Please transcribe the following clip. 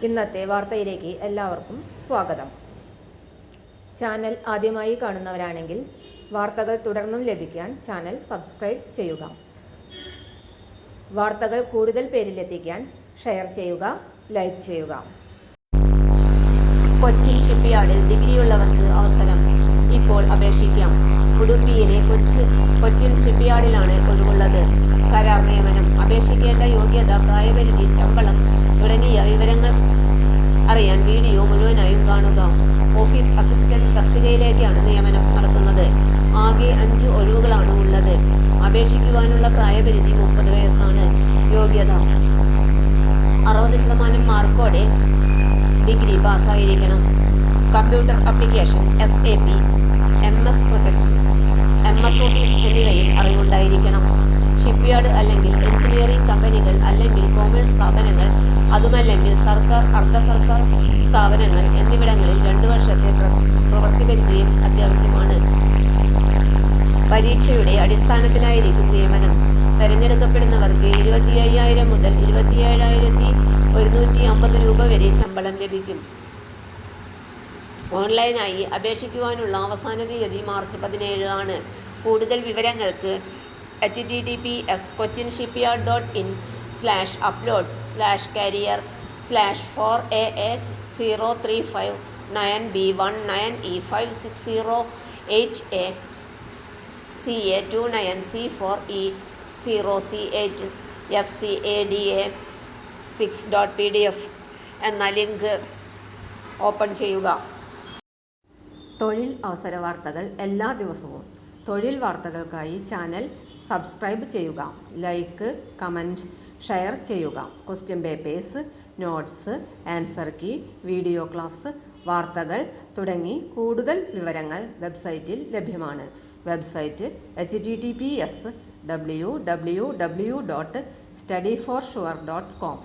ഇന്നത്തെ വാർത്തയിലേക്ക് എല്ലാവർക്കും സ്വാഗതം. ചാനൽ ആദ്യമായി കാണുന്നവരാണെങ്കിൽ വാർത്തകൾ തുടർന്നും ലഭിക്കാൻ ചാനൽ സബ്സ്ക്രൈബ് ചെയ്യുക. വാർത്തകൾ കൂടുതൽ പേരിലെത്തിക്കാൻ ഷെയർ ചെയ്യുക, ലൈക്ക് ചെയ്യുക. കൊച്ചിൻ ഷിപ്പ്യാർഡിൽ ഡിഗ്രിയുള്ളവർക്ക് അവസരം. ഇപ്പോൾ അപേക്ഷിക്കാം. ഉടുപ്പിയിലെ കൊച്ചിൻ ഷിപ്പ്യാർഡിലാണ് ഒഴിവുള്ളത്. കരാർ നിയമനം. അപേക്ഷിക്കേണ്ട യോഗ്യത, പ്രായപരിധി, ശമ്പളം തുടങ്ങിയ വിവരങ്ങൾ അറിയാൻ വീഡിയോ മുഴുവനായും കാണുക. ഓഫീസ് അസിസ്റ്റന്റ് തസ്തികയിലേക്കാണ് നിയമനം നടത്തുന്നത്. ആകെ 5 ഒഴിവുകളാണ് ഉള്ളത്. അപേക്ഷിക്കുവാനുള്ള പ്രായപരിധി 30 വയസ്സാണ്. യോഗ്യത 60% മാർക്കോടെ ഡിഗ്രി പാസ്സായിരിക്കണം. Computer application, SAP, MS project, MS office എന്നിവയിൽ അറിവുണ്ടായിരിക്കണം. ഷിപ്പ്യാർഡ് അല്ലെങ്കിൽ എഞ്ചിനീയറിംഗ് കമ്പനികൾ അല്ലെങ്കിൽ കൊമേഴ്സ് സ്ഥാപനങ്ങൾ, അതുമല്ലെങ്കിൽ സർക്കാർ, അർദ്ധ സർക്കാർ സ്ഥാപനങ്ങൾ എന്നിവിടങ്ങളിൽ 2 വർഷത്തെ പ്രവൃത്തി പരിചയം അത്യാവശ്യമാണ്. പരീക്ഷയുടെ അടിസ്ഥാനത്തിലായിരിക്കും നിയമനം. തെരഞ്ഞെടുക്കപ്പെടുന്നവർക്ക് 25,000 മുതൽ 27,150 രൂപ വരെ ശമ്പളം ലഭിക്കും. ഓൺലൈനായി അപേക്ഷിക്കുവാനുള്ള അവസാന തീയതി മാർച്ച് 17 ആണ്. കൂടുതൽ വിവരങ്ങൾക്ക് https://uploads/career/4AA03599E5608CA290C4E0CA6.pdf എന്ന ലിങ്ക് ഓപ്പൺ ചെയ്യുക. തൊഴിൽ അവസര വാർത്തകൾ എല്ലാ ദിവസവും. തൊഴിൽ വാർത്തകൾക്കായി ചാനൽ സബ്സ്ക്രൈബ് ചെയ്യുക, ലൈക്ക്, കമൻറ്റ്, ഷെയർ ചെയ്യുക. Question papers, notes, answer key, video class, വാർത്തകൾ തുടങ്ങി കൂടുതൽ വിവരങ്ങൾ വെബ്സൈറ്റിൽ ലഭ്യമാണ്. Website https://www.studyforsure.com